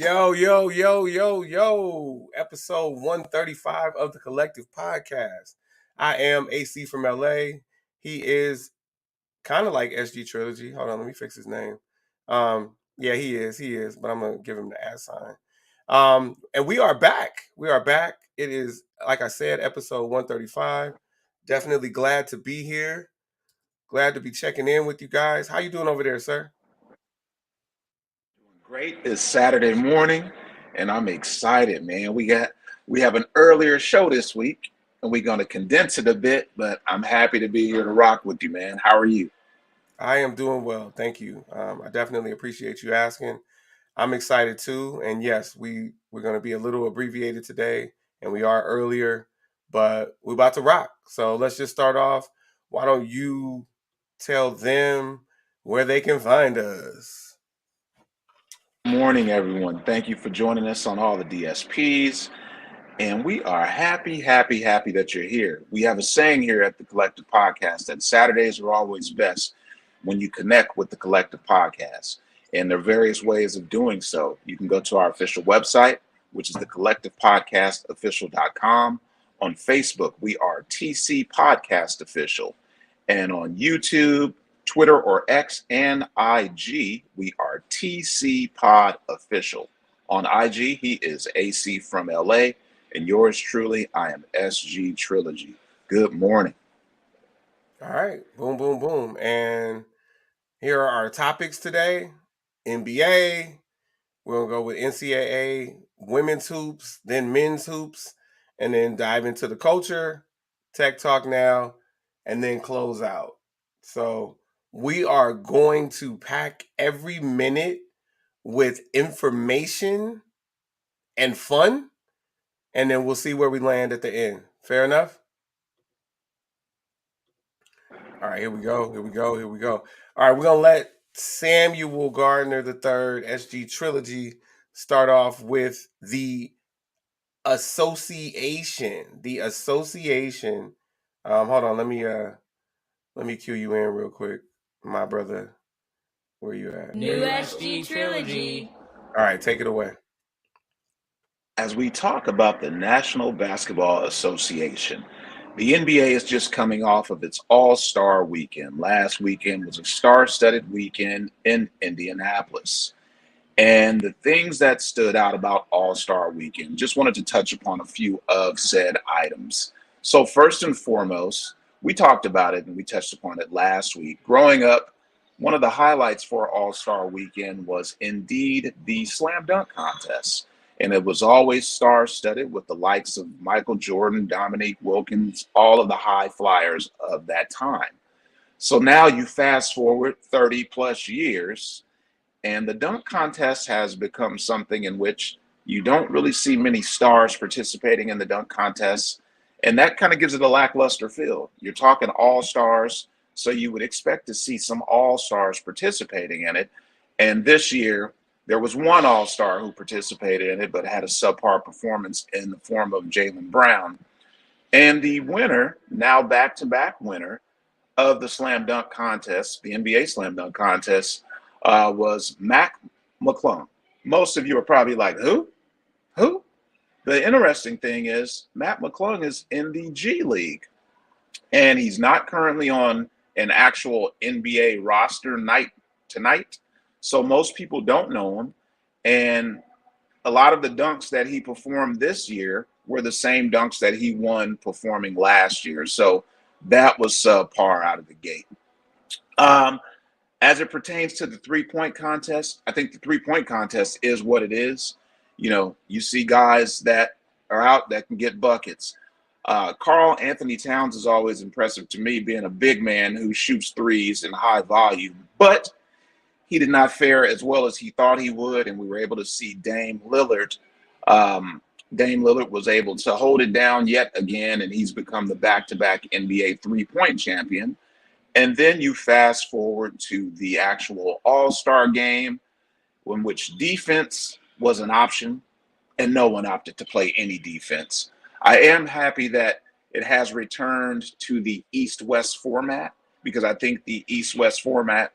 Yo. Episode 135 of the Collective Podcast. I am AC from LA. He is kind of like SG Trilogy. Hold on, let me fix his name. Yeah, he is, but I'm going to give him the @ sign. And we are back. It is, like I said, episode 135. Definitely glad to be here. Glad to be checking in with you guys. How you doing over there, sir? Great. It's Saturday morning, and I'm excited, man. We have an earlier show this week, and we're gonna condense it a bit, but I'm happy to be here to rock with you, man. How are you? I am doing well. Thank you. I definitely appreciate you asking. I'm excited too. And yes, we're going to be a little abbreviated today, and we are earlier, but we're about to rock. So let's just start off. Why don't you tell them where they can find us? Morning, everyone. Thank you for joining us on all the DSPs. And we are happy that you're here. We have a saying here at the Collective Podcast that Saturdays are always best when you connect with the Collective Podcast. And there are various ways of doing so. You can go to our official website, which is the collectivepodcastofficial.com. On Facebook, we are TC Podcast Official. And on YouTube, Twitter or X, and IG, we are TC Pod Official. On IG, he is AC from LA. And yours truly, I am SG Trilogy. Good morning. All right. Boom. And here are our topics today. NBA. We're going to go with NCAA, women's hoops, then men's hoops, and then dive into the culture, tech talk now, and then close out. So we are going to pack every minute with information and fun, and then we'll see where we land at the end. Fair enough? All right, here we go. All right, we're going to let Samuel Gardner III, SG Trilogy, start off with the association. Hold on, let me cue you in real quick, my brother. Where you at? New SG Trilogy. All right, take it away. As we talk about the National Basketball Association, the NBA is just coming off of its All-Star weekend. Last weekend was a star-studded weekend in Indianapolis. And the things that stood out about All-Star Weekend, just wanted to touch upon a few of said items. So first and foremost, we talked about it and we touched upon it last week. Growing up, one of the highlights for All-Star Weekend was indeed the slam dunk contest. And it was always star-studded with the likes of Michael Jordan, Dominique Wilkins, all of the high flyers of that time. So now you fast forward 30 plus years, and the dunk contest has become something in which you don't really see many stars participating in the dunk contest. And that kind of gives it a lackluster feel. You're talking all stars, so you would expect to see some all stars participating in it. And this year, there was one all star who participated in it, but had a subpar performance in the form of Jaylen Brown. And the winner, now back to back winner of the slam dunk contest, the NBA slam dunk contest, was Mac McClung. Most of you are probably like, who? Who? The interesting thing is Matt McClung is in the G League, and he's not currently on an actual NBA roster night tonight. So most people don't know him. And a lot of the dunks that he performed this year were the same dunks that he won performing last year. So that was subpar out of the gate. As it pertains to the three-point contest, I think the three-point contest is what it is. You know, you see guys that are out that can get buckets. Karl Anthony Towns is always impressive to me, being a big man who shoots threes in high volume. But he did not fare as well as he thought he would, and we were able to see Dame Lillard. Dame Lillard was able to hold it down yet again, and he's become the back-to-back NBA three-point champion. And then you fast forward to the actual All-Star game, in which defense was an option, and no one opted to play any defense. I am happy that it has returned to the East-West format, because I think the East-West format,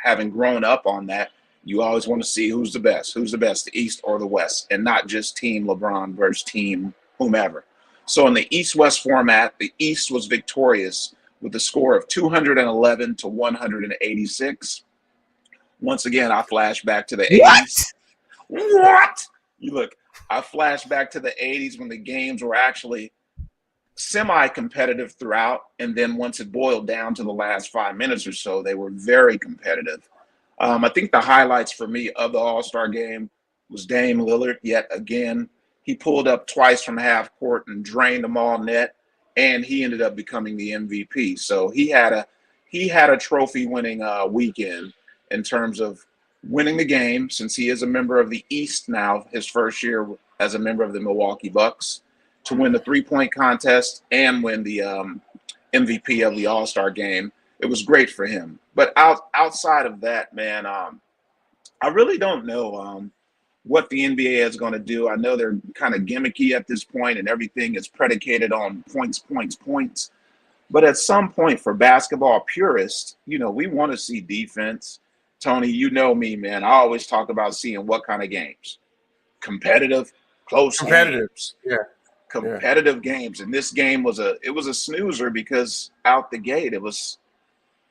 having grown up on that, You always want to see who's the best, the East or the West, and not just Team LeBron versus Team whomever. So in the East-West format, the East was victorious with a score of 211 to 186. Once again, I flash back to the What? 80s. What? You look, I flash back to the 80s when the games were actually semi-competitive throughout, and then once it boiled down to the last 5 minutes or so, they were very competitive. I think the highlights for me of the All-Star game was Dame Lillard. Yet again, he pulled up twice from half court and drained them all net, and he ended up becoming the MVP. So he had a trophy-winning weekend in terms of winning the game, since he is a member of the East now, his first year as a member of the Milwaukee Bucks, to win the three-point contest and win the MVP of the All-Star game. It was great for him. But outside of that, man, I really don't know what the NBA is going to do. I know they're kind of gimmicky at this point, and everything is predicated on points, points, points. But at some point, for basketball purists, we want to see defense. Tony, you know me, man. I always talk about seeing what kind of games: competitive, close Competitive. games, Yeah. competitive games. And this game was a snoozer, because out the gate it was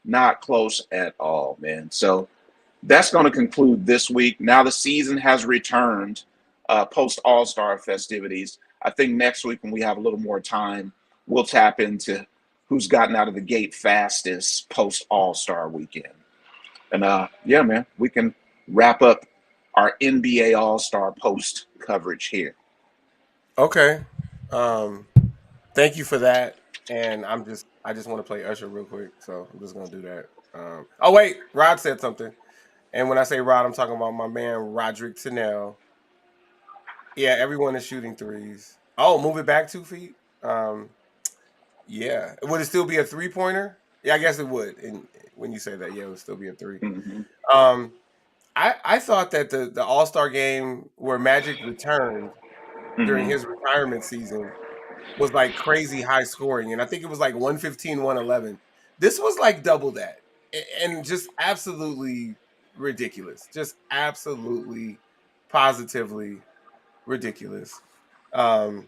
not close at all, man. So that's going to conclude this week. Now the season has returned post All-Star festivities. I think next week, when we have a little more time, we'll tap into who's gotten out of the gate fastest post All-Star weekend. And yeah, man, we can wrap up our NBA All-Star post coverage here. Okay. Thank you for that. And I just want to play Usher real quick, so I'm just gonna do that. Oh wait, Rod said something. And when I say Rod, I'm talking about my man Roderick Tennell. Yeah, everyone is shooting threes. Oh, move it back 2 feet. Yeah. Would it still be a 3-pointer? Yeah, I guess it would. And when you say that, yeah, it would still be a three. Mm-hmm. Um, I thought that the All Star game where Magic returned during Mm-hmm. his retirement season was like crazy high scoring, and I think it was like 115, 111. This was like double that, and just absolutely ridiculous. Just absolutely, positively ridiculous. Um,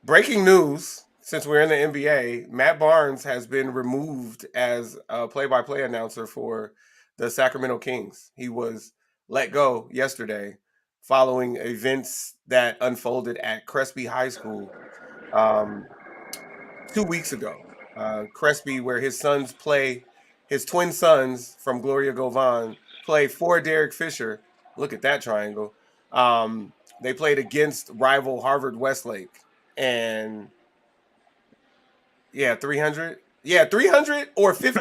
Breaking news: since we're in the NBA, Matt Barnes has been removed as a play-by-play announcer for the Sacramento Kings. He was let go yesterday following events that unfolded at Crespi High School um, 2 weeks ago. Crespi, where his twin sons from Gloria Govan play for Derek Fisher. Look at that triangle. They played against rival Harvard Westlake, and yeah, 300. Yeah, 300 or 50.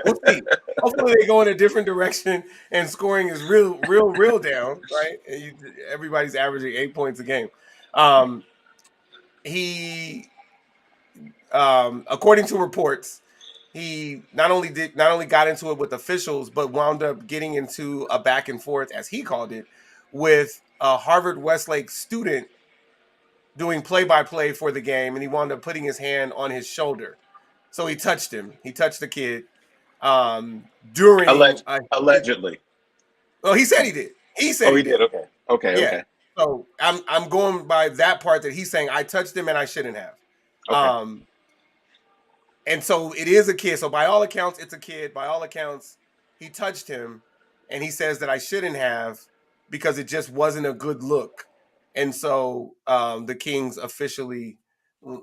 We'll see. Hopefully they go in a different direction and scoring is real down, right? And everybody's averaging 8 points a game. Um, he according to reports, he not only got into it with officials, but wound up getting into a back and forth, as he called it, with a Harvard Westlake student doing play by play for the game, and he wound up putting his hand on his shoulder. So he touched him. He touched the kid during. Allegedly. Well, he said he did. He said Oh, he he did. did. Okay. Okay. Yeah. Okay. So I'm going by that part that he's saying I touched him and I shouldn't have. Okay. Um, And so it is a kid. So by all accounts, it's a kid. By all accounts, he touched him, and he says that I shouldn't have because it just wasn't a good look. And so the Kings officially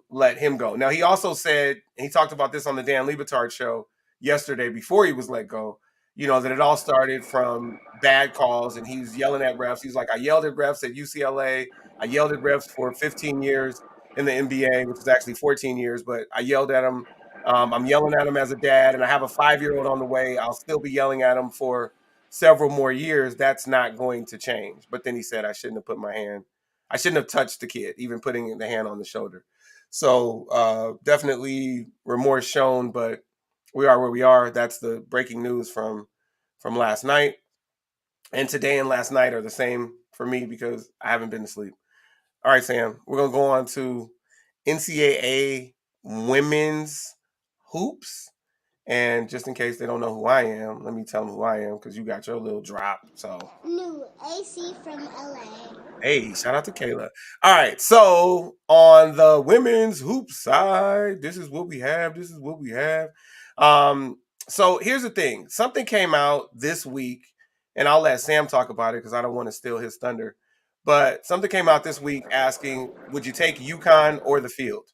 let him go. Now he also said, and he talked about this on the Dan Lebitard show yesterday before he was let go. That it all started from bad calls, and he was yelling at refs. He's like, I yelled at refs at UCLA. I yelled at refs for 15 years in the NBA, which is actually 14 years, but I yelled at them. I'm yelling at him as a dad, and I have a 5-year-old on the way. I'll still be yelling at him for several more years. That's not going to change. But then he said, I shouldn't have touched the kid, even putting the hand on the shoulder. So definitely remorse shown, but we are where we are. That's the breaking news from last night. And today and last night are the same for me because I haven't been to sleep. All right, Sam, we're going to go on to NCAA women's hoops. And just in case they don't know who I am, let me tell them who I am because you got your little drop. So, New AC from LA. hey, shout out to Kayla. All right. So, on the women's hoop side, this is what we have. This is what we have. Um, so, here's the thing something came out this week, and I'll let Sam talk about it because I don't want to steal his thunder. But something came out this week asking, would you take UConn or the field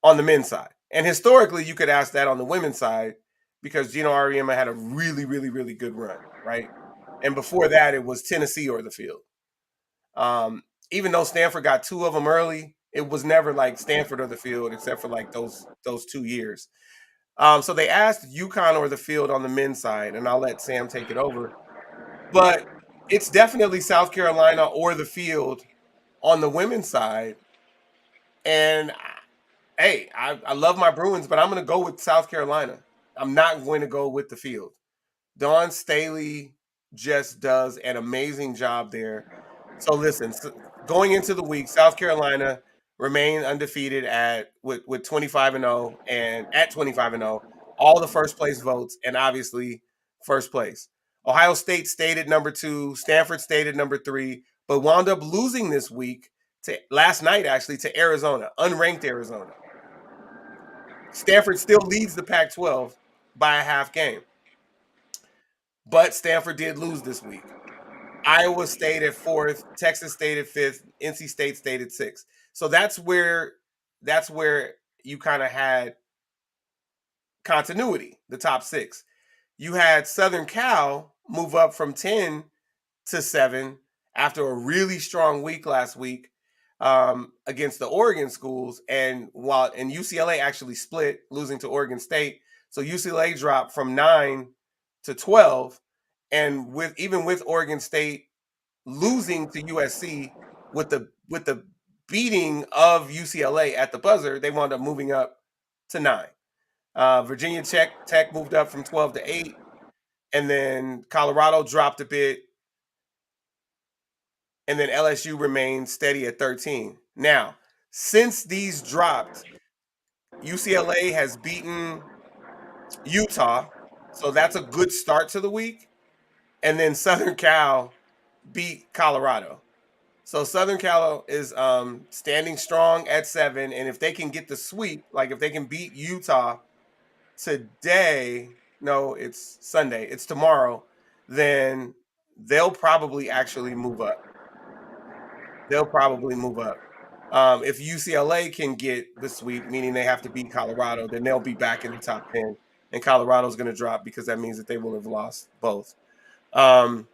on the men's side? And historically, you could ask that on the women's side because Gino Auriemma had a really, really, really good run, right? And before that, it was Tennessee or the field. Um, Even though Stanford got two of them early, it was never like Stanford or the field, except for like those 2 years. So they asked UConn or the field on the men's side, and I'll let Sam take it over. But it's definitely South Carolina or the field on the women's side. And hey, I love my Bruins, but I'm going to go with South Carolina. I'm not going to go with the field. Dawn Staley just does an amazing job there. So listen, going into the week, South Carolina remain undefeated at with 25-0 and at 25-0, all the first place votes and obviously first place. Ohio State stayed at number 2, Stanford stayed at number 3, but wound up losing this week to last night actually to Arizona, unranked Arizona. Stanford still leads the Pac-12 by a half game. But Stanford did lose this week. Iowa stayed at 4th, Texas stayed at 5th, NC State stayed at 6th. So that's where you kind of had continuity, the top 6. You had Southern Cal move up from 10 to 7 after a really strong week last week against the Oregon schools, and UCLA actually split, losing to Oregon State. So UCLA dropped from 9 to 12, and with Oregon State losing to USC with the beating of UCLA at the buzzer, they wound up moving up to 9. Virginia Tech moved up from 12 to 8, and then Colorado dropped a bit, and then LSU remained steady at 13. Now, since these dropped, UCLA has beaten Utah, so that's a good start to the week. And then Southern Cal beat Colorado. So Southern Cal is standing strong at 7, and if they can get the sweep, like if they can beat Utah today, no, it's Sunday, it's tomorrow, then they'll probably actually move up. They'll probably move up. If UCLA can get the sweep, meaning they have to beat Colorado, then they'll be back in the top 10, and Colorado's going to drop because that means that they will have lost both. Um,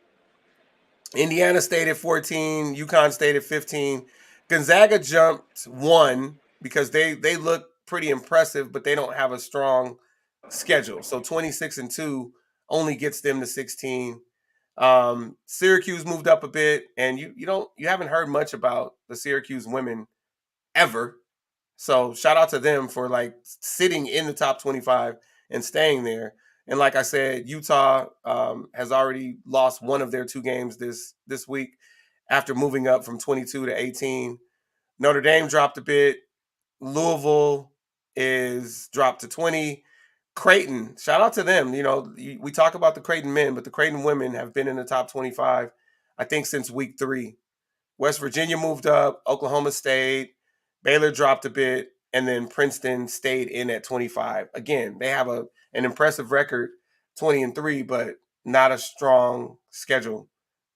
Indiana stayed at 14, UConn stayed at 15. Gonzaga jumped 1 because they look pretty impressive, but they don't have a strong schedule. So 26-2 only gets them to 16. Syracuse moved up a bit, and you haven't heard much about the Syracuse women ever. So shout out to them for like sitting in the top 25 and staying there. And like I said, Utah has already lost one of their 2 games this week after moving up from 22 to 18. Notre Dame dropped a bit. Louisville is dropped to 20. Creighton, shout out to them. We talk about the Creighton men, but the Creighton women have been in the top 25, I think, since week 3. West Virginia moved up. Oklahoma stayed. Baylor dropped a bit, and then Princeton stayed in at 25. Again, they have an impressive record, 20-3, but not a strong schedule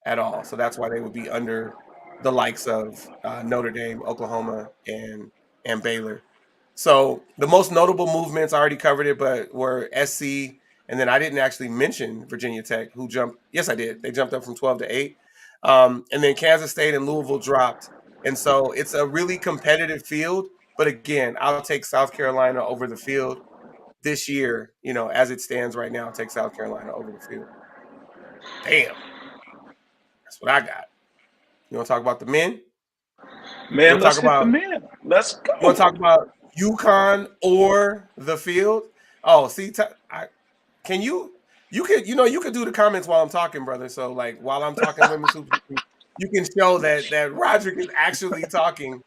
at all. So that's why they would be under the likes of Notre Dame, Oklahoma, and Baylor. So the most notable movements, I already covered it, but were SC, and then I didn't actually mention Virginia Tech, who jumped. Yes, I did. They jumped up from 12 to 8. And then Kansas State and Louisville dropped. And so it's a really competitive field. But again, I'll take South Carolina over the field this year, as it stands right now. I'll take South Carolina over the field. Damn. That's what I got. You want to talk about the men? You Man, want to let's talk hit the about men. Let's you want to go. talk about UConn or the field? Oh, see, can you could do the comments while I'm talking, brother. So like while I'm talking women's hoops, you can show that Roderick is actually talking.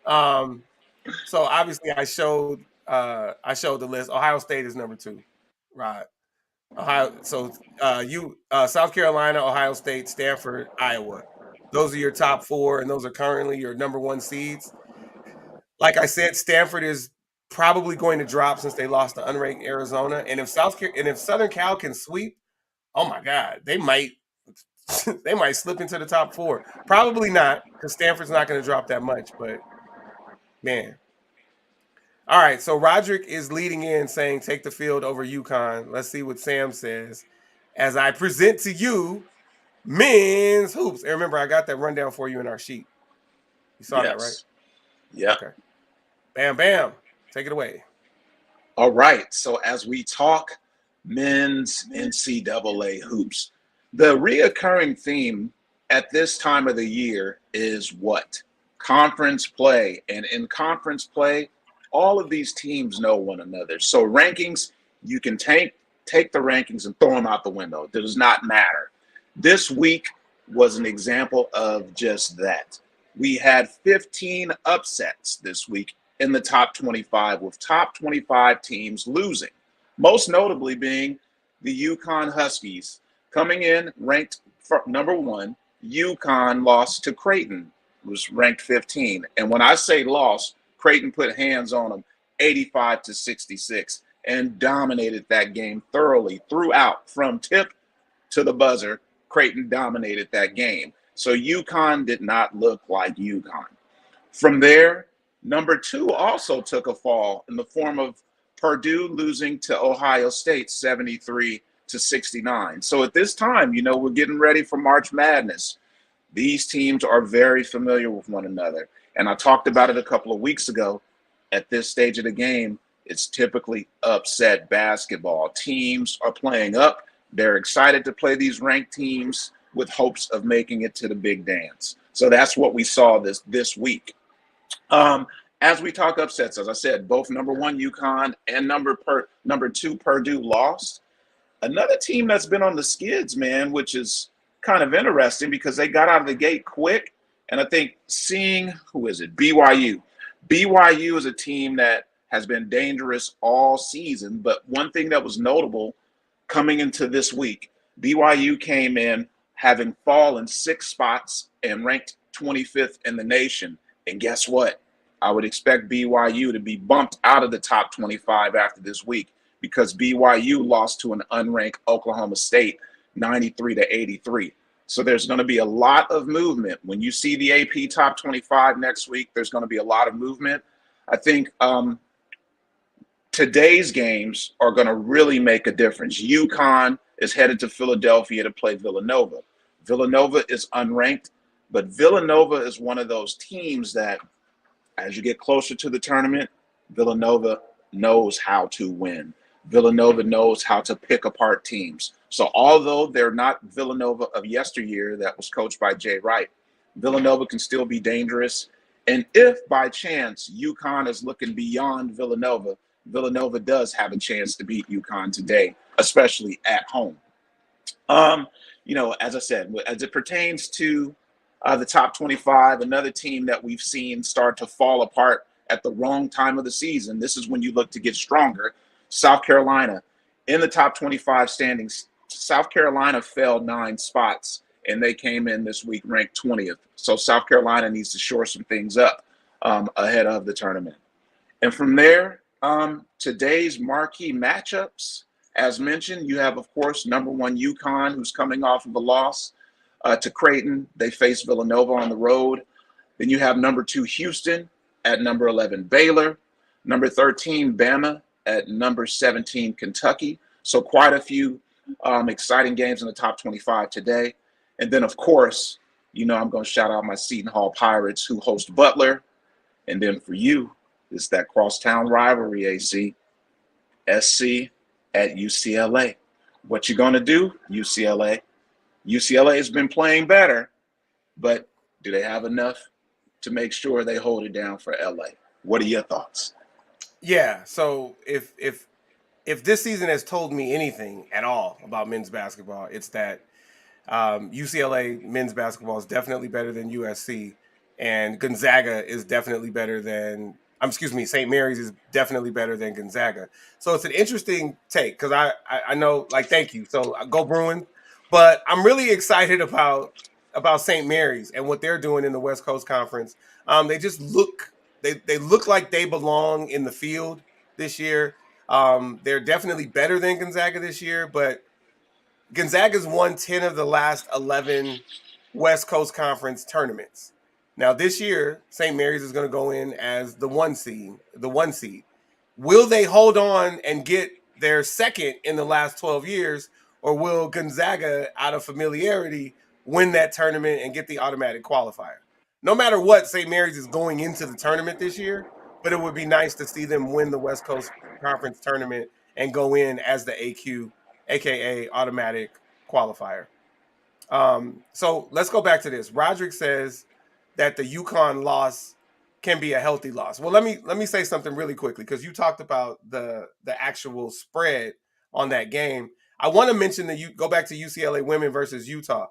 So obviously I showed the list. Ohio State is number 2. Right. Ohio. So South Carolina, Ohio State, Stanford, Iowa. Those are your top four, and those are currently your number one seeds. Like I said, Stanford is probably going to drop since they lost to unranked Arizona. And if Southern Cal can sweep, oh my God, they might they might slip into the top four. Probably not, because Stanford's not going to drop that much. But man, all right. So Roderick is leading in, saying take the field over UConn. Let's see what Sam says as I present to you men's hoops. And remember, I got that rundown for you in our sheet. You saw that, right? Yes. Yeah. Okay. Bam, bam. Take it away. All right. So as we talk men's NCAA hoops, the reoccurring theme at this time of the year is what? Conference play. And in conference play, all of these teams know one another. So rankings, you can take the rankings and throw them out the window. It does not matter. This week was an example of just that. We had 15 upsets this week in the top 25, with top 25 teams losing, most notably being the UConn Huskies coming in ranked number one. UConn lost to Creighton, was ranked 15. And when I say lost, Creighton put hands on them 85-66 and dominated that game thoroughly throughout, from tip to the buzzer. Creighton dominated that game. So UConn did not look like UConn. From there, number two also took a fall in the form of Purdue losing to Ohio State 73-69. So at this time, we're getting ready for March Madness. These teams are very familiar with one another. And I talked about it a couple of weeks ago. At this stage of the game, it's typically upset basketball. Teams are playing up. They're excited to play these ranked teams with hopes of making it to the big dance. So that's what we saw this week. As we talk upsets, as I said, both number one UConn and number two Purdue lost. Another team that's been on the skids, man, which is kind of interesting because they got out of the gate quick. And I think seeing, who is it? BYU. BYU is a team that has been dangerous all season. But one thing that was notable coming into this week, BYU came in having fallen 6 spots and ranked 25th in the nation. And guess what? I would expect BYU to be bumped out of the top 25 after this week, because BYU lost to an unranked Oklahoma State 93-83. So there's going to be a lot of movement. When you see the AP top 25 next week, there's going to be a lot of movement. I think today's games are going to really make a difference. UConn is headed to Philadelphia to play Villanova. Villanova is unranked, but Villanova is one of those teams that, as you get closer to the tournament, Villanova knows how to win. Villanova knows how to pick apart teams. So although they're not Villanova of yesteryear that was coached by Jay Wright, Villanova can still be dangerous. And if by chance UConn is looking beyond Villanova, Villanova does have a chance to beat UConn today, especially at home. As I said, as it pertains to the top 25, another team that we've seen start to fall apart at the wrong time of the season. This is when you look to get stronger. South Carolina in the top 25 standings. South Carolina fell 9 spots, and they came in this week ranked 20th. So South Carolina needs to shore some things up ahead of the tournament. And from there, today's marquee matchups, as mentioned, you have, of course, number one UConn, who's coming off of a loss to Creighton. They face Villanova on the road. Then you have number 2 Houston at number 11 Baylor, number 13 Bama at number 17 Kentucky. So quite a few exciting games in the top 25 today. And then, of course, I'm going to shout out my Seton Hall Pirates, who host Butler. And then for you, it's that crosstown rivalry, AC, SC at UCLA. What you going to do, UCLA? UCLA has been playing better, but do they have enough to make sure they hold it down for LA? What are your thoughts? Yeah. So if this season has told me anything at all about men's basketball, it's that UCLA men's basketball is definitely better than USC, and Gonzaga is definitely better than Excuse me, St. Mary's is definitely better than Gonzaga. So it's an interesting take because I know, like, thank you. So go Bruins, but I'm really excited about St. Mary's and what they're doing in the West Coast Conference. They just they look like they belong in the field this year. They're definitely better than Gonzaga this year, but Gonzaga's won 10 of the last 11 West Coast Conference tournaments. Now this year, St. Mary's is going to go in as the one seed. Will they hold on and get their second in the last 12 years, or will Gonzaga, out of familiarity, win that tournament and get the automatic qualifier? No matter what, St. Mary's is going into the tournament this year, but it would be nice to see them win the West Coast Conference tournament and go in as the AQ, aka automatic qualifier. So let's go back to this. Roderick says that the UConn loss can be a healthy loss. Well, let me say something really quickly because you talked about the actual spread on that game. I want to mention that you go back to UCLA women versus Utah.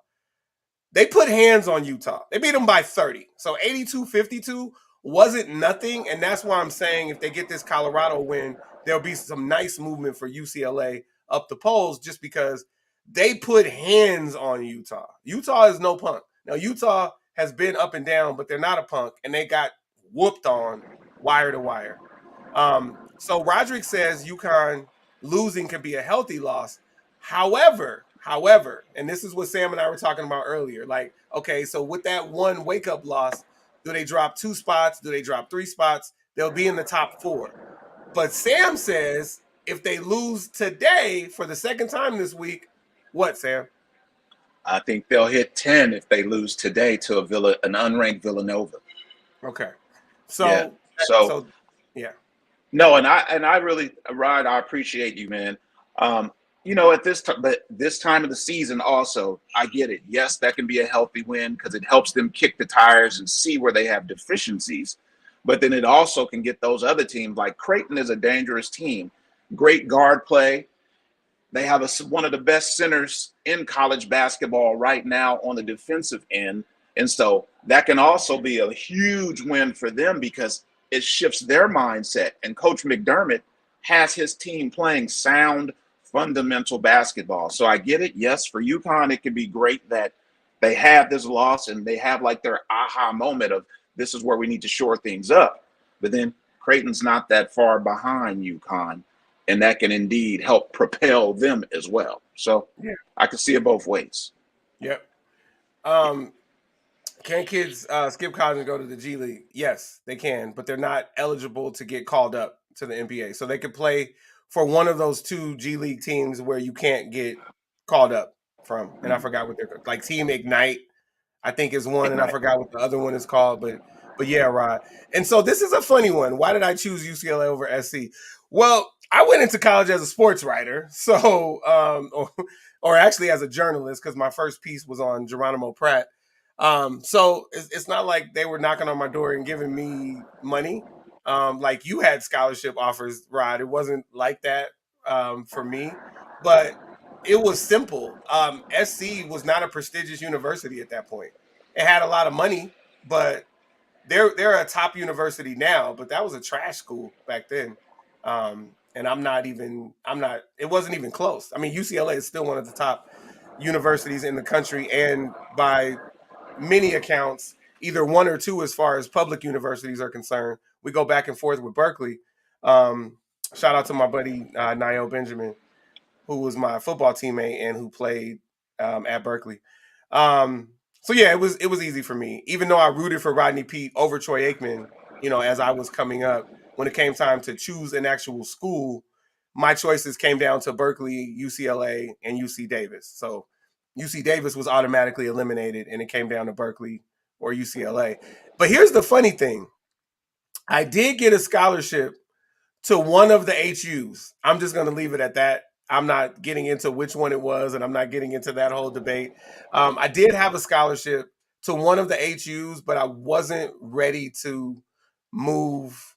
They put hands on Utah. They beat them by 30. So 82-52 wasn't nothing. And that's why I'm saying if they get this Colorado win, there'll be some nice movement for UCLA up the polls just because they put hands on Utah. Utah is no punk. Now, Utah has been up and down, but they're not a punk, and they got whooped on wire to wire. So Roderick says UConn losing could be a healthy loss. However, and this is what Sam and I were talking about earlier. Like, okay, so with that one wake up loss, do they drop 2 spots? Do they drop 3 spots? They'll be in the top 4. But Sam says if they lose today for the second time this week, what, Sam? I think they'll hit 10 if they lose today to an unranked Villanova. Okay. Yeah. So So so yeah. no, and I really, Rod, I appreciate you, man. At this time of the season, also, I get it. Yes, that can be a healthy win because it helps them kick the tires and see where they have deficiencies. But then it also can get those other teams like Creighton is a dangerous team. Great guard play. They have one of the best centers in college basketball right now on the defensive end. And so that can also be a huge win for them because it shifts their mindset. And Coach McDermott has his team playing sound, fundamental basketball. So I get it. Yes, for UConn, it can be great that they have this loss and they have like their aha moment of this is where we need to shore things up. But then Creighton's not that far behind UConn, and that can indeed help propel them as well. So Yeah. I can see it both ways. Yep. Um Can kids skip college and go to the G League? Yes, they can, but they're not eligible to get called up to the NBA. So they could play for one of those two G League teams where you can't get called up from. And I forgot what they're like. Team Ignite, I think is one, and I Ignite. forgot what the other one is called. But yeah, Rod. And so this is a funny one. Why did I choose UCLA over SC? Well, I went into college as a sports writer, so or actually as a journalist because my first piece was on Geronimo Pratt. So it's not like they were knocking on my door and giving me money. Like you had scholarship offers, Rod. It wasn't like that for me, but it was simple. SC was not a prestigious university at that point. It had a lot of money, but they're a top university now. But that was a trash school back then. And I'm not. It wasn't even close. I mean, UCLA is still one of the top universities in the country, and by many accounts, either one or two as far as public universities are concerned. We go back and forth with Berkeley. Um, Shout out to my buddy Niall Benjamin, who was my football teammate and who played at Berkeley. So yeah, it was easy for me, even though I rooted for Rodney Peete over Troy Aikman. As I was coming up, when it came time to choose an actual school, my choices came down to Berkeley, UCLA, and UC Davis. So UC Davis was automatically eliminated, and it came down to Berkeley or UCLA. But here's the funny thing: I did get a scholarship to one of the HUs. I'm just going to leave it at that. I'm not getting into which one it was, and I'm not getting into that whole debate. I did have a scholarship to one of the HUs, but I wasn't ready to move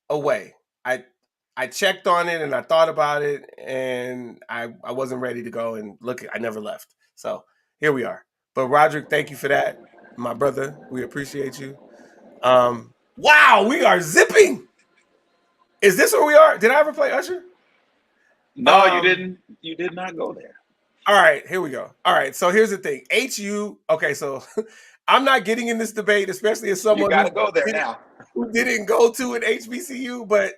away. I checked on it and I thought about it, and I wasn't ready to go. And look, I never left. So here we are. But Roderick, thank you for that, my brother. We appreciate you. Wow, we are zipping. Is this where we are? Did I ever play Usher? No, you Um, didn't. You did not go there. all right, here we go. All right, so here's the thing. HU, okay, so I'm not getting in this debate, especially as You someone got to go there now. who didn't go to an HBCU, but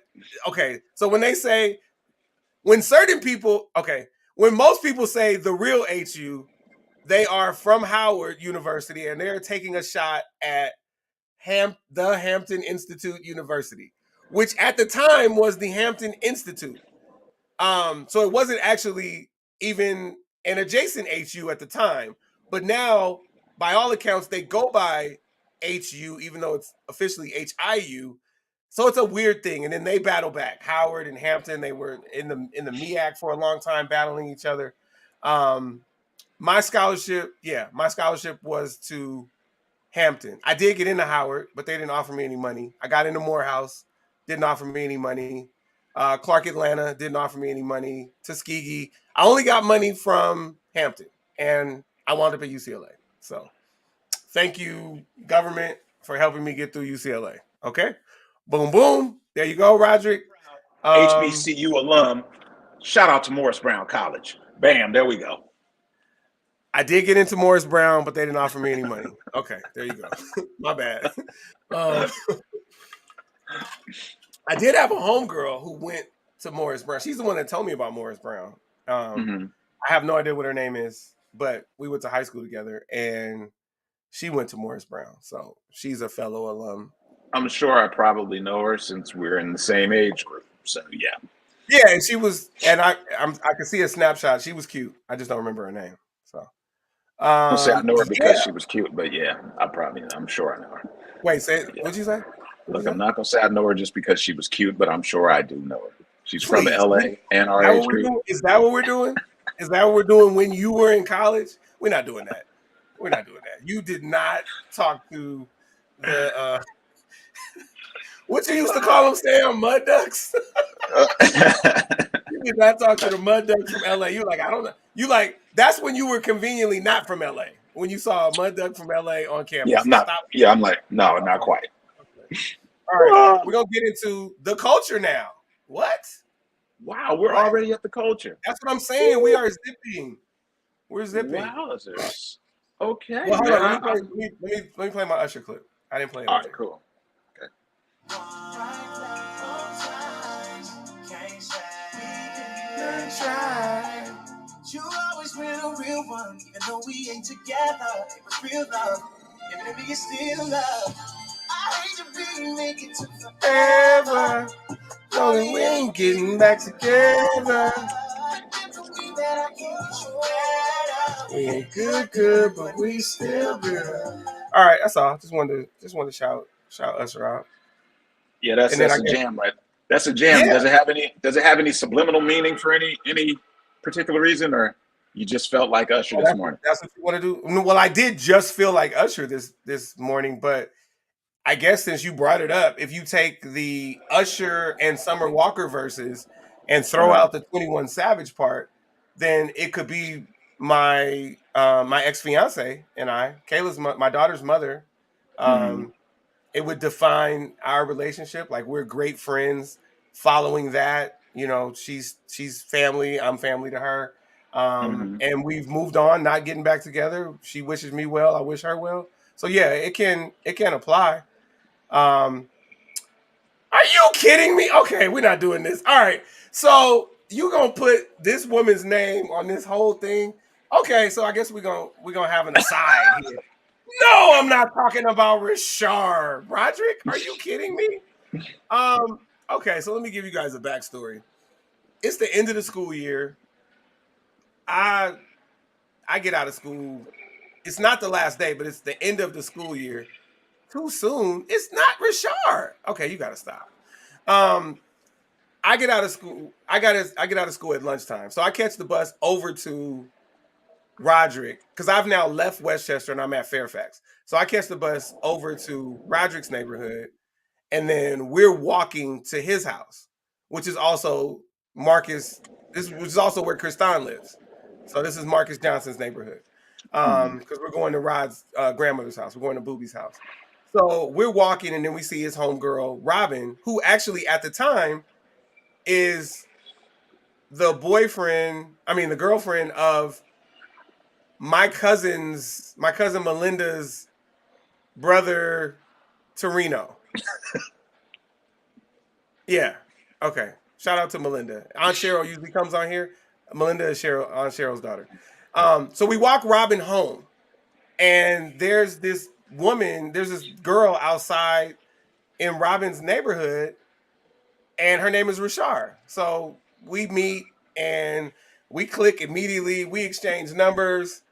okay, so when certain people, okay, when most people say the real HU, they are from Howard University and they're taking a shot at the Hampton Institute University, which at the time was the Hampton Institute. So it wasn't actually even an adjacent HU at the time, but now, by all accounts, they go by HU, even though it's officially HIU. So it's a weird thing. And then they battle back. Howard and Hampton, they were in the MEAC for a long time, battling each other. Um, my scholarship was to Hampton. I did get into Howard, but they didn't offer me any money. I got into Morehouse, didn't offer me any money. Clark Atlanta didn't offer me any money. Tuskegee, I only got money from Hampton, and I wound up at UCLA. So thank you, government, for helping me get through UCLA. Okay, boom, boom. There you go, Roderick. Um, HBCU alum. Shout out to Morris Brown College. Bam, there we go. I did get into Morris Brown, but they didn't offer me any money. Okay, there you go. My bad. Um, I did have a homegirl who went to Morris Brown. She's the one that told me about Morris Brown. Um, Hmm. I have no idea what her name is, but we went to high school together, and she went to Morris Brown, so she's a fellow alum. I'm sure I probably know her since we're in the same age group. So yeah, Yeah, and she was, and I can see a snapshot. She was cute. I just don't remember her name. So, I'll say I know her because yeah. she was cute, but yeah, I'm sure I know her. Wait, say Yeah. what'd you say? What'd Look, you I'm say? not gonna say I know her just because she was cute, but I'm sure I do know her. She's from Please. LA and Is our that what age we're group. doing? Is that what we're doing? Is that what we're doing when you were in college? We're not doing that. We're not doing that. You did not talk to the what you used to call them, Sam, mud ducks. You did not talk to the mud ducks from LA. You were like, I don't know. You like that's when you were conveniently not from LA. When you saw a mud duck from LA on Yeah, campus. I'm So not. stop. Yeah, I'm like, no, not Okay. quite. Okay. All right. We're gonna get into the culture now. What? Wow, we're What? already at the culture. That's what I'm saying. We are zipping. We're zipping. Wowzers. Okay, Well, hold on. man. Let me play. Let me play my Usher clip. I didn't play it All right, earlier. cool. Okay. You always been a real one, even though we ain't together. It was real love, and maybe it's still love. I hate to be making to forever. Only we ain't getting back together. We ain't good, but we still good. All right, that's all. Just wanted to shout Usher out, Yeah, that's and then I that's a guess jam, right? That's a jam. yeah. Does it have any subliminal meaning for any particular reason, or you just felt like Usher Oh, this morning? that's what you want to do. Well, I did just feel like Usher this morning, but I guess since you brought it up, if you take the Usher and Summer Walker verses and throw Uh, out the 21 Savage part, then it could be my ex fiance and Kayla's my daughter's mother. mm-hmm, Um, it would define our relationship. Like we're great friends. Following that, she's family. I'm family to her. mm-hmm. And we've moved on, not getting back together. She wishes me well. I wish her well. So yeah, it can apply. Um, are you kidding me? Okay, we're not doing this. All right. So you gonna put this woman's name on this whole thing? Okay, so I guess we're gonna have an aside here. No, I'm not talking about Richard. Roderick, are you kidding me? Okay, so let me give you guys a backstory. It's the end of the school year. I I get out of school. It's not the last day, but it's the end of the school year. Too soon. It's not Richard. Okay, you gotta stop. Um, I get out of school. I get out of school at lunchtime. So I catch the bus over to Roderick because I've now left Westchester and I'm at Fairfax. So I catch the bus over to Roderick's neighborhood, and then we're walking to his house, which is also Marcus. Which is also where Kristan lives. So this is Marcus Johnson's neighborhood. Mm-hmm. Because we're going to Rod's grandmother's house. We're going to Booby's house. So we're walking, and then we see his homegirl, Robin, who actually at the time is the girlfriend of my cousin Melinda's brother, Torino. Yeah. Okay. Shout out to Melinda. Aunt Cheryl usually comes on here. Melinda is Aunt Cheryl's daughter. So we walk Robin home, and there's this girl outside in Robin's neighborhood, and her name is Rashard. So we meet and we click immediately. We exchange numbers,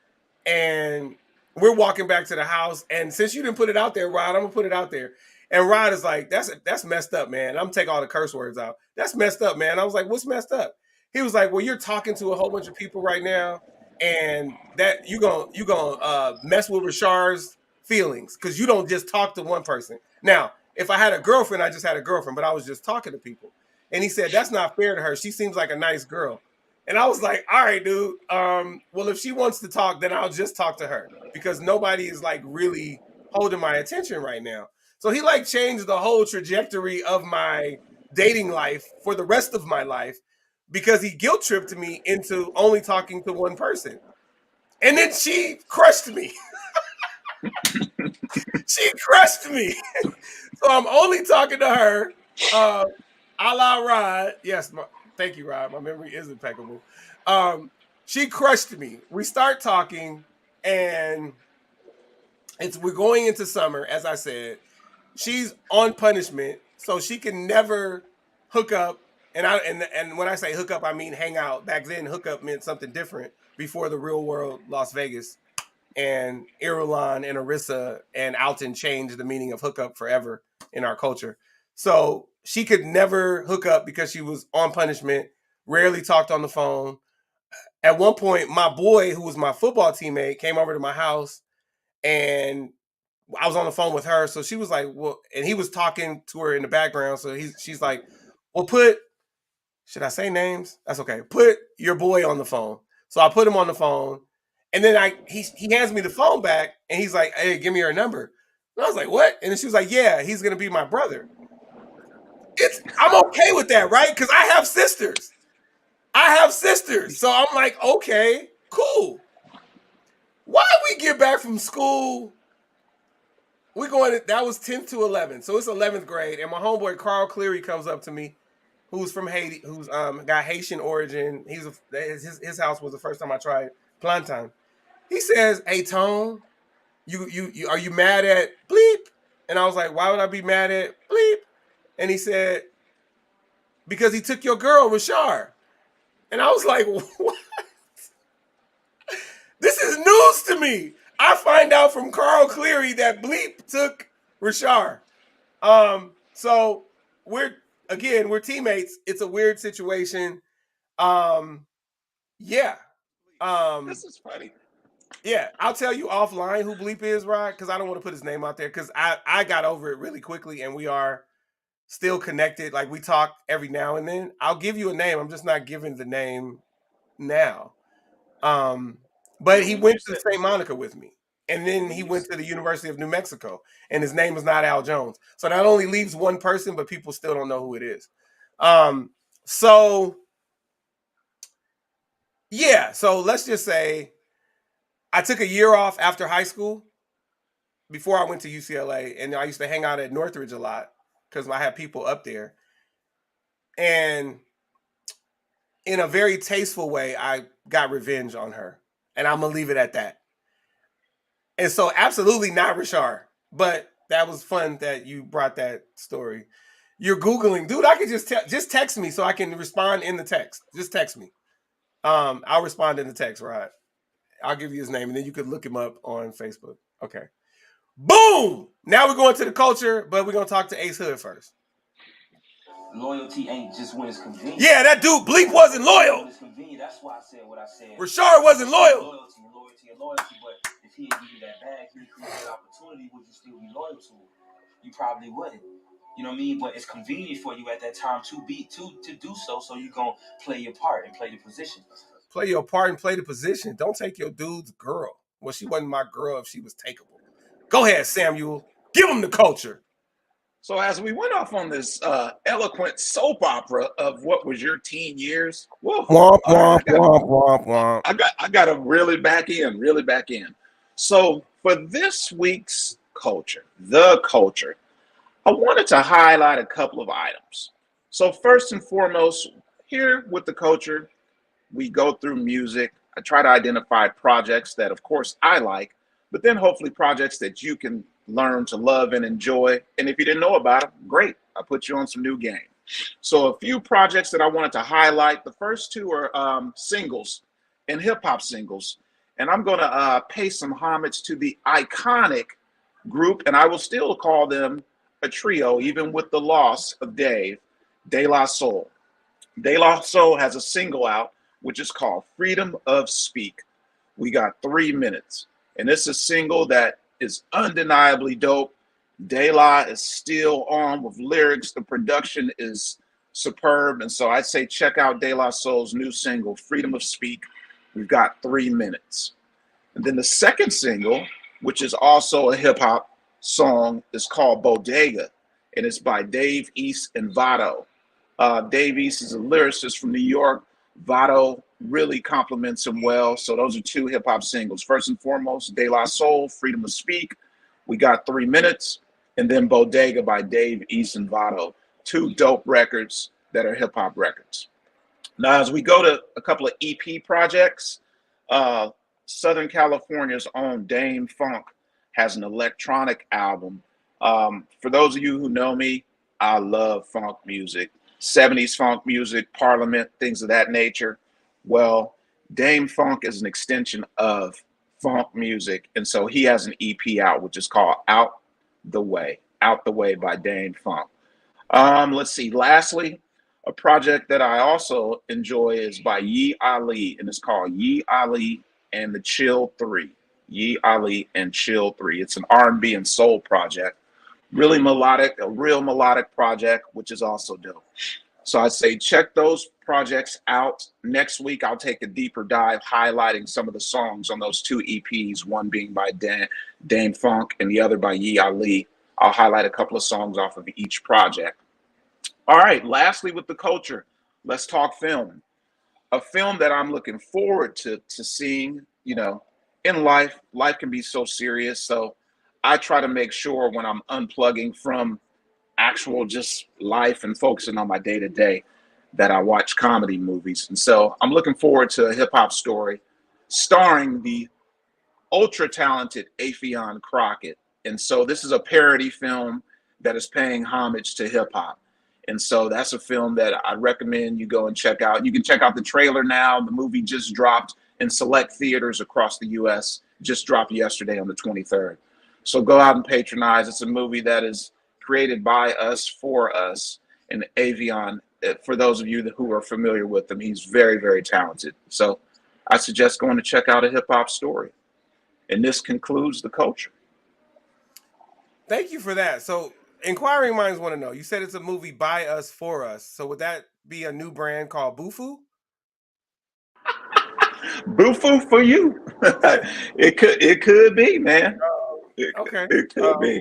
and we're walking back to the house. And since you didn't put it out there, Rod, I'm gonna put it out there. And Rod is like, that's messed up, man. I'm gonna take all the curse words out. That's messed up, man. I was like, what's messed up? He was like, well, you're talking to a whole bunch of people right now, and that you gonna mess with Rashard's feelings because you don't just talk to one person. Now, if I had a girlfriend, I just had a girlfriend, but I was just talking to people. And he said, that's not fair to her. She seems like a nice girl. And I was like, all right, dude. Well, if she wants to talk, then I'll just talk to her because nobody is like really holding my attention right now. So he like changed the whole trajectory of my dating life for the rest of my life because he guilt tripped me into only talking to one person. And then she crushed me. She crushed me. So I'm only talking to her. A la Rod. Yes, thank you, Rod. My memory is impeccable. She crushed me. We start talking, and we're going into summer, as I said. She's on punishment, so she can never hook up. And when I say hook up, I mean hang out. Back then, hook up meant something different before the real world Las Vegas and Irulan and Arissa and Alton changed the meaning of hookup forever in our culture. So she could never hook up because she was on punishment, rarely talked on the phone. At one point, my boy, who was my football teammate, came over to my house and I was on the phone with her. So she was like, well, and he was talking to her in the background. So she's like, well, should I say names? That's okay. Put your boy on the phone. So I put him on the phone, and then he hands me the phone back, and he's like, "Hey, give me your number." And I was like, "What?" And then she was like, "Yeah, he's gonna be my brother." I'm okay with that, right? Because I have sisters. I have sisters, so I'm like, okay, cool. Why we get back from school? That was 10th to 11th, so it's 11th grade, and my homeboy Carl Cleary comes up to me, who's from Haiti, who's got Haitian origin. His house was the first time I tried plantain. He says, "Hey Tone, you are you mad at bleep?" And I was like, "Why would I be mad at bleep?" And he said, "Because he took your girl, Rashard." And I was like, "What? This is news to me." I find out from Carl Cleary that bleep took Rashard. So we're teammates. It's a weird situation. Yeah. This is funny. Yeah, I'll tell you offline who Bleep is, Rod, because I don't want to put his name out there because I got over it really quickly and we are still connected. Like we talk every now and then. I'll give you a name. I'm just not giving the name now. But But he when you went to said St. Monica with me. And then when he you went to the University of New Mexico. And his name is not Al Jones. So that only leaves one person, but people still don't know who it is. So yeah, so let's just say I took a year off after high school before I went to UCLA, and I used to hang out at Northridge a lot because I had people up there. And in a very tasteful way, I got revenge on her, and I'm gonna leave it at that. And so, absolutely not Rashard, but that was fun that you brought that story. You're googling, dude. I could just text me so I can respond in the text. Just text me. I'll respond in the text, right? I'll give you his name, and then you could look him up on Facebook. Okay. Boom! Now we're going to the culture, but we're gonna talk to Ace Hood first. Loyalty ain't just when it's convenient. Yeah, that dude Bleep wasn't loyal. When it's convenient, that's why I said what I said. Rashard wasn't loyal. Loyalty. But if he didn't give you that bag, he didn't create that opportunity, would you still be loyal to him? You probably wouldn't. You know what I mean? But it's convenient for you at that time to do so. So you're gonna play your part and play the position. Play your part and play the position. Don't take your dude's girl. Well, she wasn't my girl if she was takeable. Go ahead, Samuel. Give them the culture. So as we went off on this eloquent soap opera of what was your teen years, whoa! Womp All right, womp womp womp womp. I got to really back in. So for this week's culture, the culture, I wanted to highlight a couple of items. So first and foremost, here with the culture, we go through music. I try to identify projects that, of course, I like, but then hopefully projects that you can learn to love and enjoy. And if you didn't know about them, great. I put you on some new game. So a few projects that I wanted to highlight. The first two are singles and hip hop singles. And I'm going to pay some homage to the iconic group, and I will still call them a trio, even with the loss of Dave, De La Soul. De La Soul has a single out, which is called Freedom of Speak. We got 3 minutes. And it's a single that is undeniably dope. De La is still on with lyrics. The production is superb. And so I'd say check out De La Soul's new single, Freedom of Speak. We've got 3 minutes. And then the second single, which is also a hip hop song, is called Bodega. And it's by Dave East and Vado. Dave East is a lyricist from New York. Vado really compliments him well. So those are two hip hop singles. First and foremost, De La Soul, Freedom to Speak. We got 3 minutes. And then Bodega by Dave East and Vado. Two dope records that are hip hop records. Now, as we go to a couple of EP projects, Southern California's own Dame Funk has an electronic album. For those of you who know me, I love funk music. 70s funk music, Parliament, things of that nature. Well, Dame Funk is an extension of funk music. And so he has an EP out, which is called Out the Way by Dame Funk. Let's see. Lastly, a project that I also enjoy is by Ye Ali, and it's called Ye Ali and the Chill 3. Ye Ali and Chill 3. It's an R&B and soul project. Really melodic, a real melodic project, which is also dope. So I say check those projects out. Next week, I'll take a deeper dive highlighting some of the songs on those two EPs, one being by Dame Funk and the other by Ye Ali. I'll highlight a couple of songs off of each project. All right, lastly with the culture, let's talk film. A film that I'm looking forward to seeing, in life. Life can be so serious. So I try to make sure when I'm unplugging from actual just life and focusing on my day to day that I watch comedy movies. And so I'm looking forward to a hip hop story starring the ultra talented Afion Crockett. And so this is a parody film that is paying homage to hip hop. And so that's a film that I recommend you go and check out. You can check out the trailer now. The movie just dropped in select theaters across the US, just dropped yesterday on the 23rd. So go out and patronize. It's a movie that is created by us, for us. And Avion, for those of you who are familiar with him, he's very, very talented. So I suggest going to check out A Hip Hop Story. And this concludes the culture. Thank you for that. So inquiring minds want to know. You said it's a movie by us, for us. So would that be a new brand called Bufu? Bufu for you. It could be, man. Okay. It could be.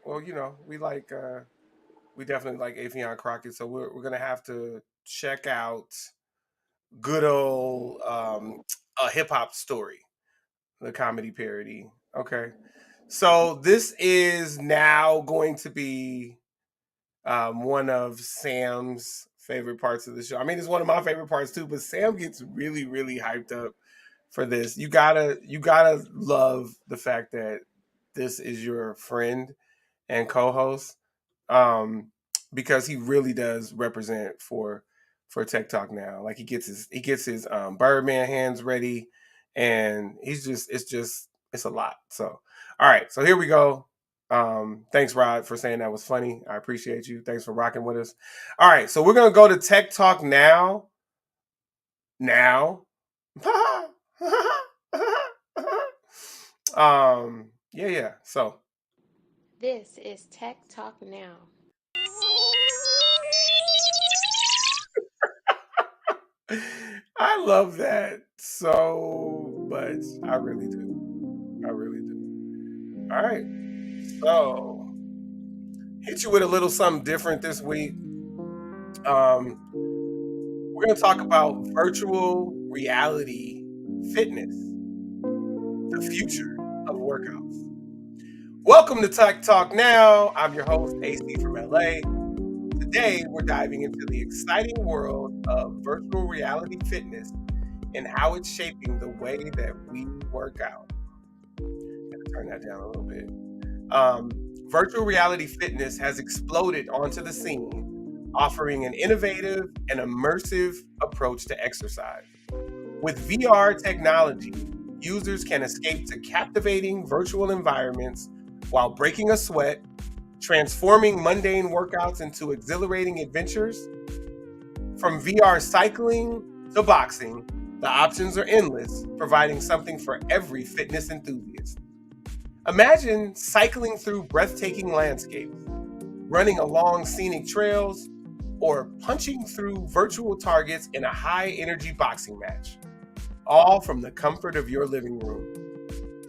Well, we definitely like Afion Crockett, so we're gonna have to check out good old A Hip Hop Story, the comedy parody. Okay. So this is now going to be one of Sam's favorite parts of the show. I mean, it's one of my favorite parts too, but Sam gets really, really hyped up for this. You gotta love the fact that this is your friend and co-host, because he really does represent for Tech Talk now. Like he gets his Birdman hands ready, and it's a lot. So all right, so here we go. Thanks, Rod, for saying that was funny. I appreciate you. Thanks for rocking with us. All right, so we're gonna go to Tech Talk now. Now. Yeah. So This is Tech Talk Now. I love that so much. I really do. All right. So hit you with a little something different this week. We're going to talk about virtual reality fitness, the future of workouts. Welcome to Tech Talk Now. I'm your host, AC from LA. Today, we're diving into the exciting world of virtual reality fitness and how it's shaping the way that we work out. Gotta turn that down a little bit. Virtual reality fitness has exploded onto the scene, offering an innovative and immersive approach to exercise. With VR technology, users can escape to captivating virtual environments while breaking a sweat, transforming mundane workouts into exhilarating adventures. From VR cycling to boxing, the options are endless, providing something for every fitness enthusiast. Imagine cycling through breathtaking landscapes, running along scenic trails, or punching through virtual targets in a high energy boxing match, all from the comfort of your living room.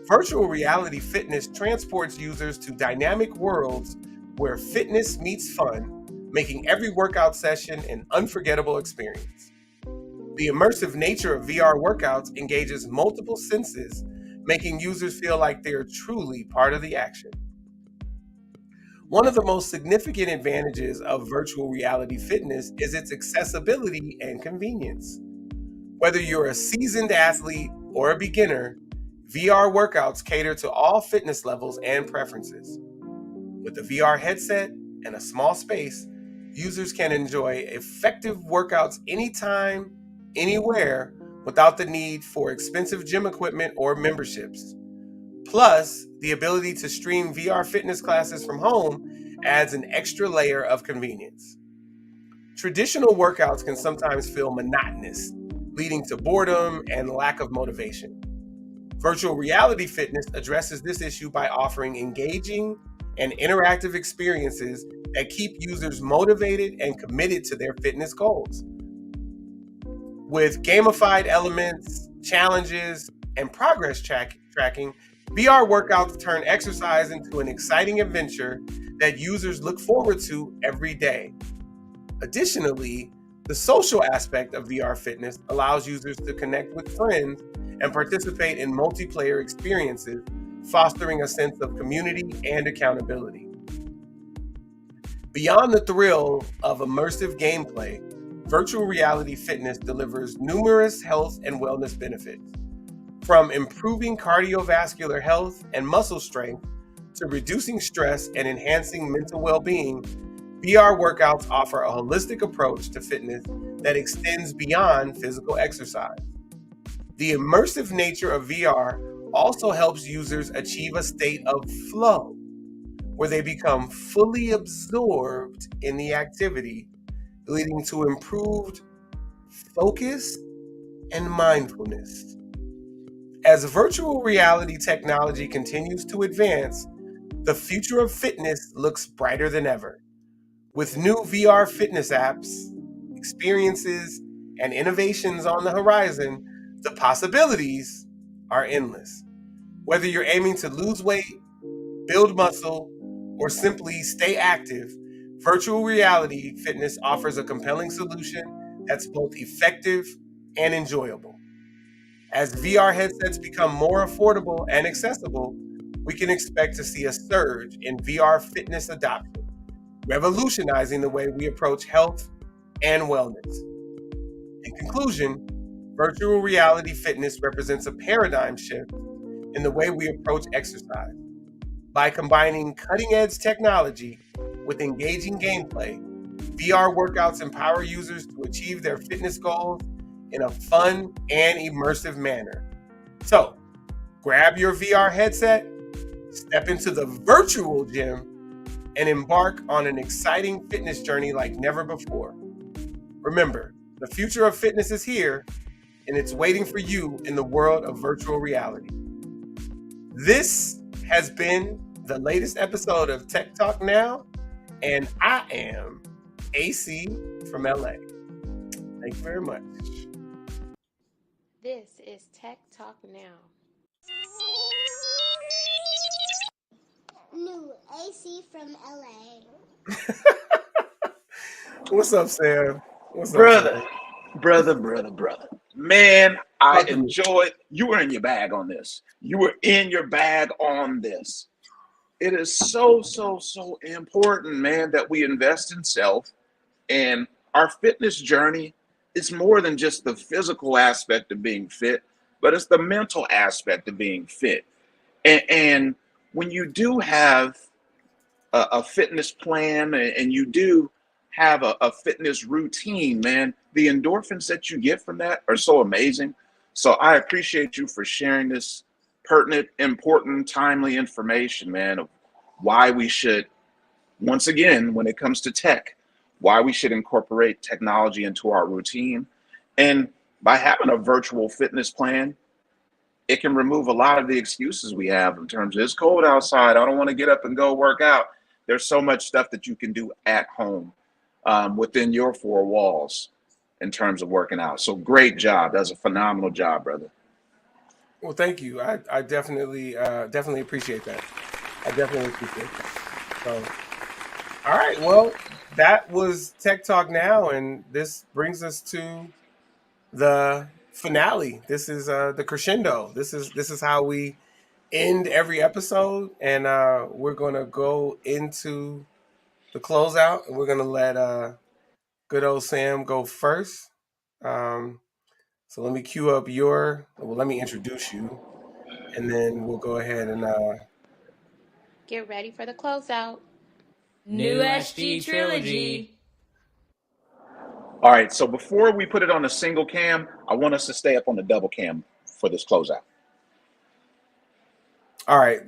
Virtual reality fitness transports users to dynamic worlds where fitness meets fun, making every workout session an unforgettable experience. The immersive nature of VR workouts engages multiple senses, making users feel like they're truly part of the action. One of the most significant advantages of virtual reality fitness is its accessibility and convenience. Whether you're a seasoned athlete or a beginner, VR workouts cater to all fitness levels and preferences. With a VR headset and a small space, users can enjoy effective workouts anytime, anywhere, without the need for expensive gym equipment or memberships. Plus, the ability to stream VR fitness classes from home adds an extra layer of convenience. Traditional workouts can sometimes feel monotonous, leading to boredom and lack of motivation. Virtual reality fitness addresses this issue by offering engaging and interactive experiences that keep users motivated and committed to their fitness goals. With gamified elements, challenges, and tracking, VR workouts turn exercise into an exciting adventure that users look forward to every day. Additionally, the social aspect of VR fitness allows users to connect with friends and participate in multiplayer experiences, fostering a sense of community and accountability. Beyond the thrill of immersive gameplay, virtual reality fitness delivers numerous health and wellness benefits. From improving cardiovascular health and muscle strength to reducing stress and enhancing mental well-being, VR workouts offer a holistic approach to fitness that extends beyond physical exercise. The immersive nature of VR also helps users achieve a state of flow, where they become fully absorbed in the activity, leading to improved focus and mindfulness. As virtual reality technology continues to advance, the future of fitness looks brighter than ever. With new VR fitness apps, experiences, and innovations on the horizon, the possibilities are endless. Whether you're aiming to lose weight, build muscle, or simply stay active, virtual reality fitness offers a compelling solution that's both effective and enjoyable. As VR headsets become more affordable and accessible, we can expect to see a surge in VR fitness adoption, revolutionizing the way we approach health and wellness. In conclusion, virtual reality fitness represents a paradigm shift in the way we approach exercise. By combining cutting edge technology with engaging gameplay, VR workouts empower users to achieve their fitness goals in a fun and immersive manner. So, grab your VR headset, step into the virtual gym, and embark on an exciting fitness journey like never before. Remember, the future of fitness is here, and it's waiting for you in the world of virtual reality. This has been the latest episode of Tech Talk Now, and I am AC from LA. Thank you very much. This is Tech Talk Now. New AC from LA. What's up, Sam? What's up, Brother, Sam? brother. Man, I Talk to me. enjoyed. You were in your bag on this. You were in your bag on this. It is so important, man, that we invest in self. And our fitness journey is more than just the physical aspect of being fit, but it's the mental aspect of being fit. And when you do have a fitness plan and you do have a fitness routine, man, the endorphins that you get from that are so amazing. So I appreciate you for sharing this pertinent, important, timely information, man, of why we should, once again, when it comes to tech, why we should incorporate technology into our routine. And by having a virtual fitness plan, it can remove a lot of the excuses we have in terms of it's cold outside. I don't want to get up and go work out. There's so much stuff that you can do at home within your four walls in terms of working out. So great job. That's a phenomenal job, brother. Well, thank you. I definitely appreciate that. I definitely appreciate that. So, all right. Well, that was Tech Talk Now, and this brings us to the finale. This is the crescendo. This is how we end every episode, and we're gonna go into the closeout, and we're gonna let good old Sam go first. Um, so let me cue up let me introduce you, and then we'll go ahead and Get ready for the closeout. New SG trilogy. All right. So before we put it on a single cam, I want us to stay up on the double cam for this closeout. all right.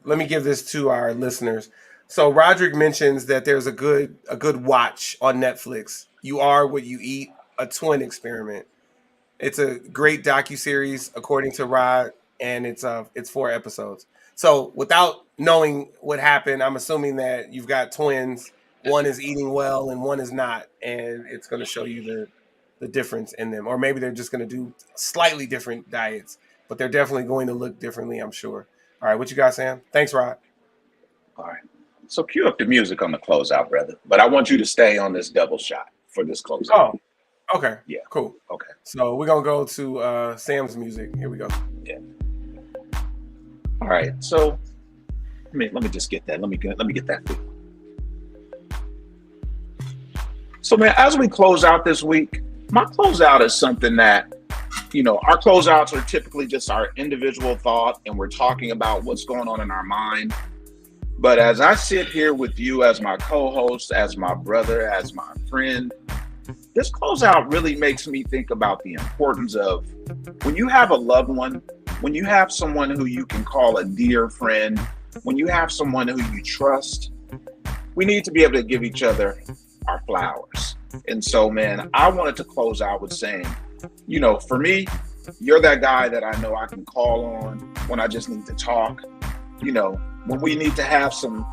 Let me give this to our listeners. So Roderick mentions that there's a good watch on Netflix. You Are What You Eat, a twin experiment. It's a great docuseries, according to Rod, and it's 4 episodes. So without knowing what happened, I'm assuming that you've got twins. One is eating well and one is not, and it's going to show you the difference in them. Or maybe they're just going to do slightly different diets, but they're definitely going to look differently, I'm sure. All right, what you got, Sam? Thanks, Rod. All right. So cue up the music on the closeout, brother. But I want you to stay on this double shot for this closeout. Oh, okay, Yeah. cool. Okay. So we're gonna go to Sam's music. Here we go. Yeah. All right. So let me just get that. Let me get that for you. So man, as we close out this week, my closeout is something that, our closeouts are typically just our individual thought and we're talking about what's going on in our mind. But as I sit here with you as my co-host, as my brother, as my friend, this closeout really makes me think about the importance of when you have a loved one, when you have someone who you can call a dear friend, when you have someone who you trust, we need to be able to give each other our flowers. And so, man, I wanted to close out with saying, for me, you're that guy that I know I can call on when I just need to talk, when we need to have some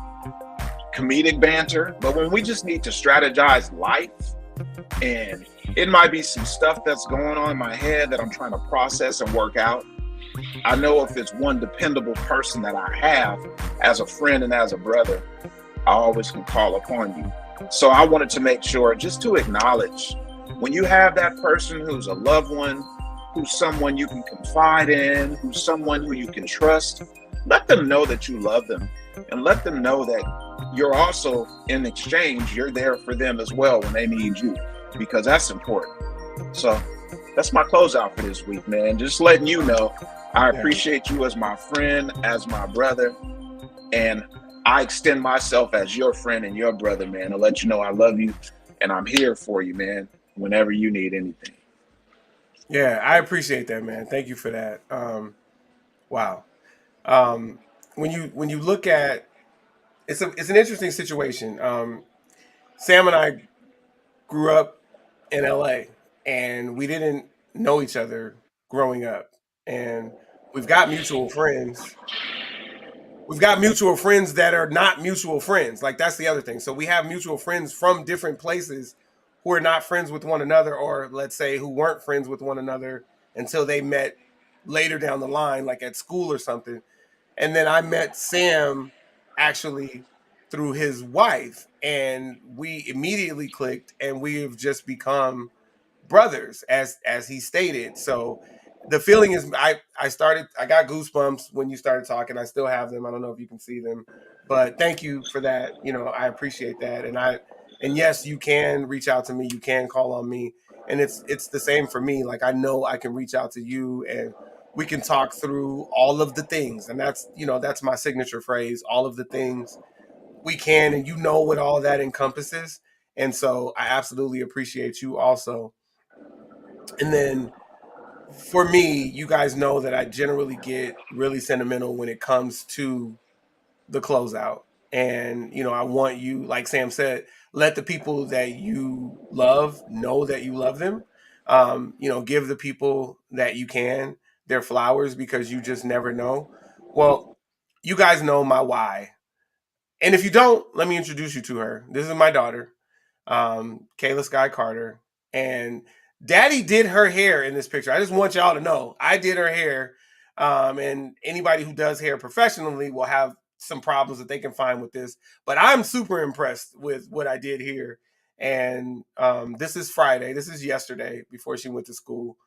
comedic banter, but when we just need to strategize life. And it might be some stuff that's going on in my head that I'm trying to process and work out. I know if it's one dependable person that I have as a friend and as a brother, I always can call upon you. So I wanted to make sure just to acknowledge when you have that person who's a loved one, who's someone you can confide in, who's someone who you can trust, let them know that you love them and let them know that you're also in exchange, you're there for them as well when they need you, because that's important. So that's my closeout for this week, man. Just letting you know, I appreciate you as my friend, as my brother, and I extend myself as your friend and your brother, man, to let you know I love you and I'm here for you, man, whenever you need anything. Yeah, I appreciate that, man. Thank you for that. Wow. Um, when you look at it's an interesting situation. Sam and I grew up in LA, and we didn't know each other growing up, and we've got mutual friends. We've got mutual friends that are not mutual friends. Like that's the other thing. So we have mutual friends from different places who are not friends with one another, or let's say who weren't friends with one another until they met later down the line, like at school or something. And then I met Sam actually through his wife, and we immediately clicked, and we have just become brothers, as he stated. So the feeling is, I got goosebumps when you started talking. I still have them. I don't know if you can see them, but thank you for that. I appreciate that. And yes, you can reach out to me. You can call on me, and it's the same for me. Like, I know I can reach out to you, and we can talk through all of the things. And that's my signature phrase, all of the things we can, and what all that encompasses. And so I absolutely appreciate you also. And then for me, you guys know that I generally get really sentimental when it comes to the closeout. And, I want you, like Sam said, let the people that you love know that you love them. Give the people that you can their flowers, because you just never know. Well, you guys know my why. And if you don't, let me introduce you to her. This is my daughter, Kayla Sky Carter. And Daddy did her hair in this picture. I just want y'all to know I did her hair. And anybody who does hair professionally will have some problems that they can find with this. But I'm super impressed with what I did here. And this is Friday. This is yesterday before she went to school.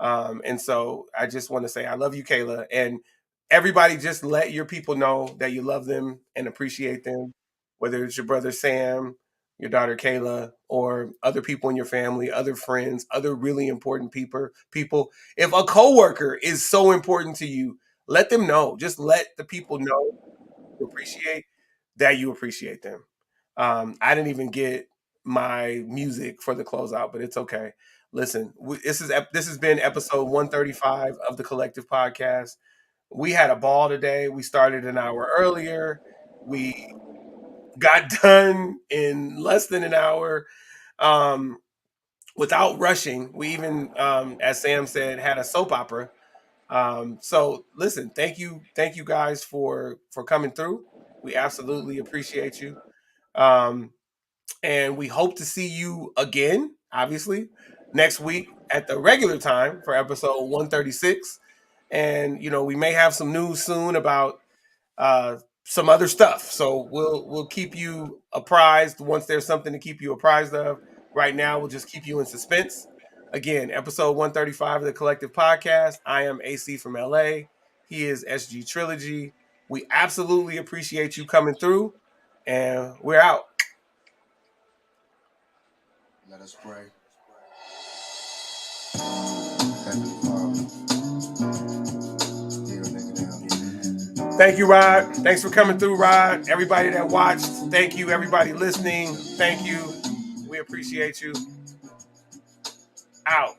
And so I just want to say I love you, Kayla. And everybody, just let your people know that you love them and appreciate them, whether it's your brother Sam, your daughter Kayla, or other people in your family, other friends, other really important people. If a coworker is so important to you, let them know. Just let the people know you appreciate them. I didn't even get my music for the closeout, but it's okay. Listen, this has been episode 135 of the Collective Podcast. We had a ball today. We started an hour earlier. We got done in less than an hour, um, without rushing. We even, as Sam said, had a soap opera. So listen, thank you guys for coming through. We absolutely appreciate you. Um, and we hope to see you again, obviously, next week at the regular time for episode 136. And we may have some news soon about uh, some other stuff. So we'll keep you apprised once there's something to keep you apprised of. Right now, we'll just keep you in suspense. Again, episode 135 of the Collective Podcast. I am AC from LA. He is SG Trilogy. We absolutely appreciate you coming through, and we're out. Let us pray. Heavenly Father, dear nigga down. Thank you, Rod. Thanks for coming through, Rod. Everybody that watched, thank you. Everybody listening, thank you. We appreciate you. Out.